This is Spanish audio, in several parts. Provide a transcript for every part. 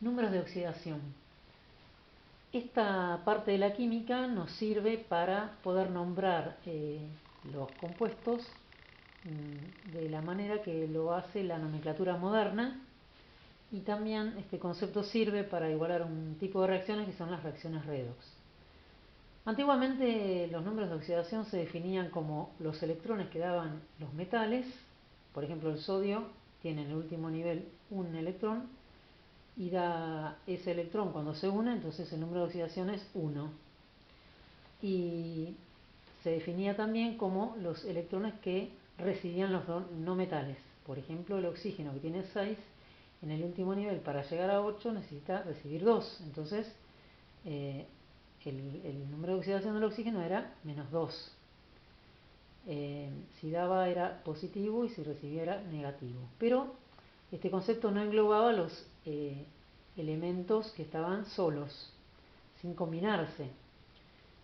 Números de oxidación. Esta parte de la química nos sirve para poder nombrar los compuestos de la manera que lo hace la nomenclatura moderna, y también este concepto sirve para igualar un tipo de reacciones que son las reacciones redox. Antiguamente los números de oxidación se definían como los electrones que daban los metales. Por ejemplo, el sodio tiene en el último nivel un electrón y da ese electrón cuando se une, entonces el número de oxidación es 1. Y se definía también como los electrones que recibían los no metales. Por ejemplo, el oxígeno, que tiene 6, en el último nivel para llegar a 8 necesita recibir 2. Entonces el número de oxidación del oxígeno era -2. Si daba era positivo y si recibía era negativo. Pero este concepto no englobaba los elementos que estaban solos, sin combinarse,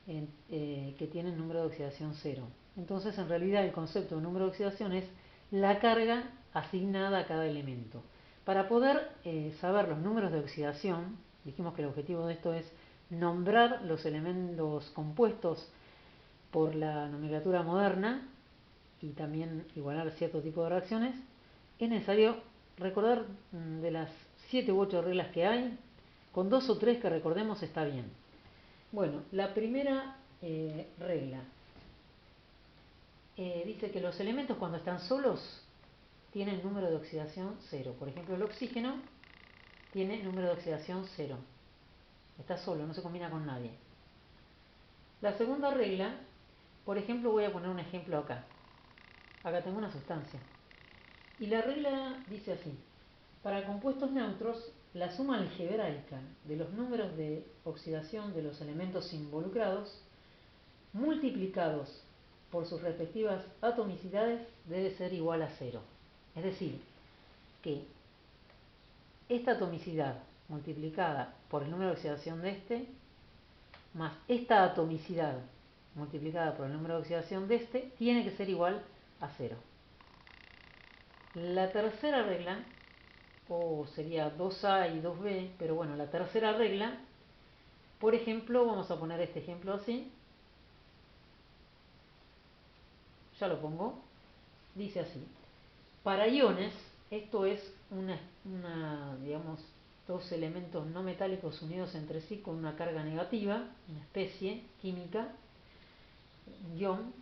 que tienen número de oxidación 0. Entonces, en realidad, el concepto de número de oxidación es la carga asignada a cada elemento. Para poder saber los números de oxidación, dijimos que el objetivo de esto es nombrar los elementos compuestos por la nomenclatura moderna y también igualar cierto tipo de reacciones. Es necesario recordar de las 7 u 8 reglas que hay. Con 2 o 3 que recordemos está bien. Bueno, la primera regla dice que los elementos cuando están solos tienen número de oxidación 0. Por ejemplo, el oxígeno tiene número de oxidación 0. Está solo, no se combina con nadie. La segunda regla, por ejemplo, voy a poner un ejemplo acá. Acá tengo una sustancia. Y la regla dice así: para compuestos neutros, la suma algebraica de los números de oxidación de los elementos involucrados, multiplicados por sus respectivas atomicidades, debe ser igual a 0. Es decir, que esta atomicidad multiplicada por el número de oxidación de este, más esta atomicidad multiplicada por el número de oxidación de este, tiene que ser igual a 0. La tercera regla, o sería 2A y 2B, pero bueno, la tercera regla, por ejemplo, vamos a poner este ejemplo así. Ya lo pongo. Dice así: para iones, esto es digamos, dos elementos no metálicos unidos entre sí con una carga negativa, una especie química, ion.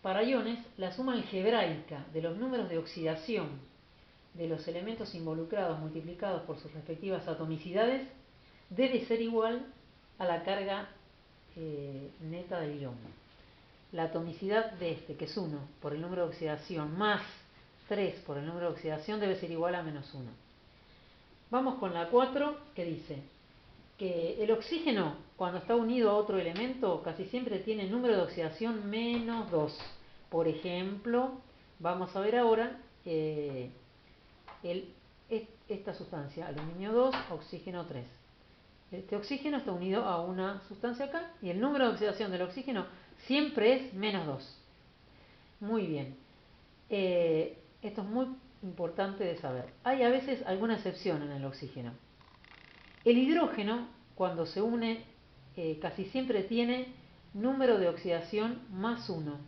Para iones, la suma algebraica de los números de oxidación de los elementos involucrados multiplicados por sus respectivas atomicidades debe ser igual a la carga neta del ion. La atomicidad de este, que es 1 por el número de oxidación, más 3 por el número de oxidación, debe ser igual a -1. Vamos con la 4, que dice que el oxígeno, cuando está unido a otro elemento, casi siempre tiene número de oxidación -2. Por ejemplo, vamos a ver ahora esta sustancia, aluminio 2, oxígeno 3. Este oxígeno está unido a una sustancia acá y el número de oxidación del oxígeno siempre es -2. Muy bien. Esto es muy importante de saber. Hay a veces alguna excepción en el oxígeno. El hidrógeno, cuando se une, casi siempre tiene número de oxidación +1.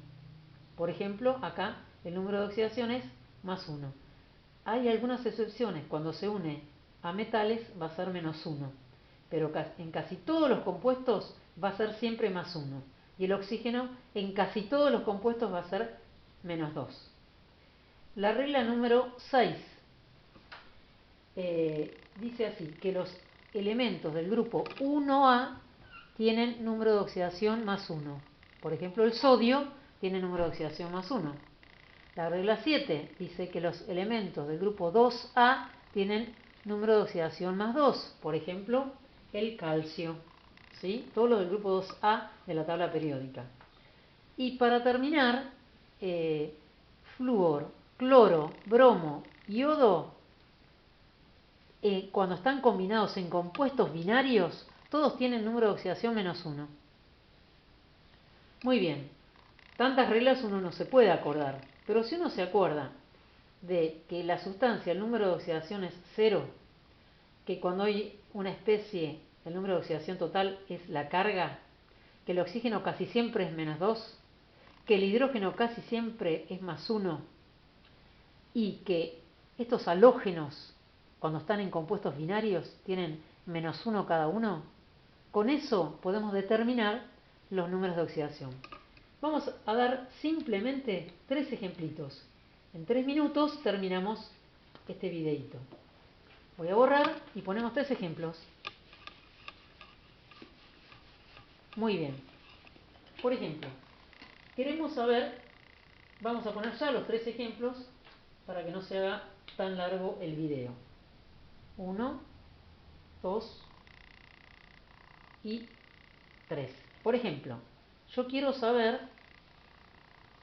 Por ejemplo, acá el número de oxidación es +1. Hay algunas excepciones. Cuando se une a metales va a ser -1. Pero en casi todos los compuestos va a ser siempre +1. Y el oxígeno en casi todos los compuestos va a ser -2. La regla número 6 dice así, que los elementos del grupo 1A tienen número de oxidación +1. Por ejemplo, el sodio tiene número de oxidación +1. La regla 7 dice que los elementos del grupo 2A tienen número de oxidación +2. Por ejemplo, el calcio. ¿Sí? Todo lo del grupo 2A de la tabla periódica. Y para terminar, flúor, cloro, bromo, yodo, cuando están combinados en compuestos binarios, todos tienen número de oxidación -1. Muy bien, tantas reglas uno no se puede acordar, pero si uno se acuerda de que la sustancia, el número de oxidación es 0, que cuando hay una especie, el número de oxidación total es la carga, que el oxígeno casi siempre es -2, que el hidrógeno casi siempre es +1 y que estos halógenos, cuando están en compuestos binarios, tienen -1 cada uno. Con eso podemos determinar los números de oxidación. Vamos a dar simplemente 3 ejemplitos. En 3 minutos terminamos este videito. Voy a borrar y ponemos 3 ejemplos. Muy bien. Por ejemplo, queremos saber, vamos a poner ya los 3 ejemplos para que no se haga tan largo el video. 1, 2 y 3. Por ejemplo, yo quiero saber,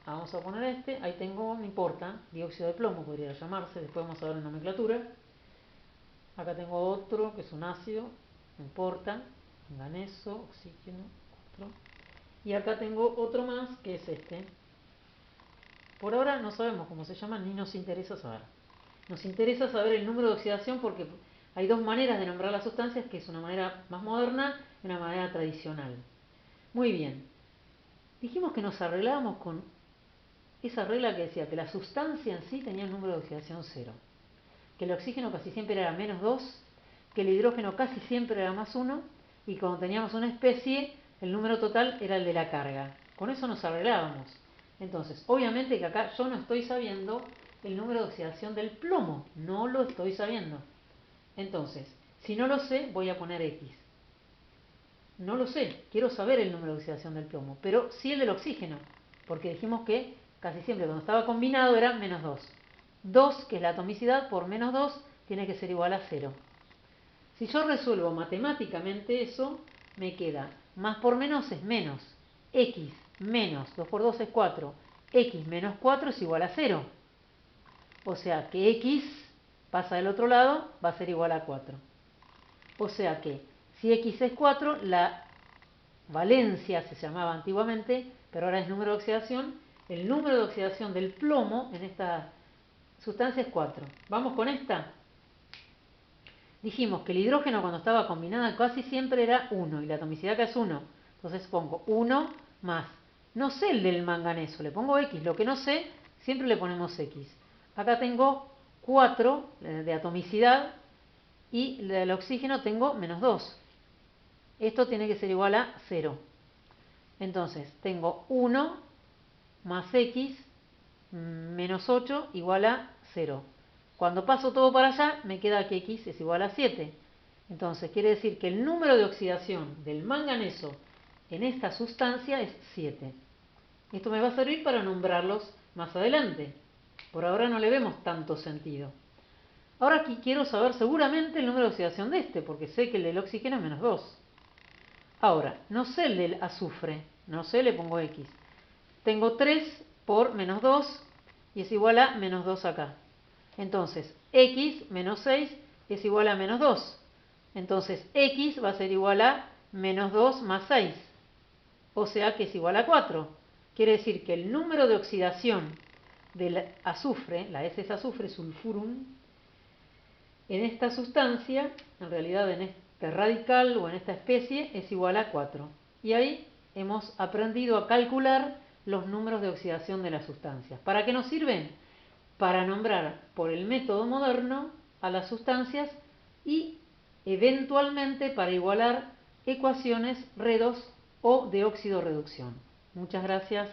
vamos a poner este, ahí tengo, no importa, dióxido de plomo podría llamarse, después vamos a ver la nomenclatura. Acá tengo otro que es un ácido, no importa, manganeso, oxígeno, otro. Y acá tengo otro más que es este. Por ahora no sabemos cómo se llama ni nos interesa saber. Nos interesa saber el número de oxidación porque hay 2 maneras de nombrar las sustancias, que es una manera más moderna y una manera tradicional. Muy bien. Dijimos que nos arreglábamos con esa regla que decía que la sustancia en sí tenía un número de oxidación 0. Que el oxígeno casi siempre era -2, que el hidrógeno casi siempre era +1 y cuando teníamos una especie, el número total era el de la carga. Con eso nos arreglábamos. Entonces, obviamente que acá yo no estoy sabiendo el número de oxidación del plomo, no lo estoy sabiendo. Entonces, si no lo sé, voy a poner X. No lo sé, quiero saber el número de oxidación del plomo, pero sí el del oxígeno, porque dijimos que casi siempre cuando estaba combinado era -2. 2, que es la atomicidad, por -2 tiene que ser igual a 0. Si yo resuelvo matemáticamente eso, me queda más por menos es menos. X menos 2 por 2 es 4. X menos 4 es igual a 0. O sea que X pasa del otro lado, va a ser igual a 4. O sea que si X es 4, la valencia se llamaba antiguamente, pero ahora es número de oxidación. El número de oxidación del plomo en esta sustancia es 4. ¿Vamos con esta? Dijimos que el hidrógeno cuando estaba combinado casi siempre era 1 y la atomicidad acá es 1. Entonces pongo 1 más. No sé el del manganeso, le pongo X. Lo que no sé, siempre le ponemos X. Acá tengo 4 de atomicidad y del oxígeno tengo -2. Esto tiene que ser igual a 0. Entonces tengo 1 más X menos 8 igual a 0. Cuando paso todo para allá, me queda que X es igual a 7. Entonces, quiere decir que el número de oxidación del manganeso en esta sustancia es 7. Esto me va a servir para nombrarlos más adelante. Por ahora no le vemos tanto sentido. Ahora aquí quiero saber seguramente el número de oxidación de este, porque sé que el del oxígeno es -2. Ahora, no sé el del azufre, no sé, le pongo X. Tengo 3 por -2 y es igual a -2 acá. Entonces, X menos 6 es igual a -2. Entonces, X va a ser igual a -2 más 6. O sea que es igual a 4. Quiere decir que el número de oxidación del azufre, la S es azufre, sulfurum, en esta sustancia, en realidad en este radical o en esta especie, es igual a 4. Y ahí hemos aprendido a calcular los números de oxidación de las sustancias. ¿Para qué nos sirven? Para nombrar por el método moderno a las sustancias y eventualmente para igualar ecuaciones redox o de óxido-reducción. Muchas gracias.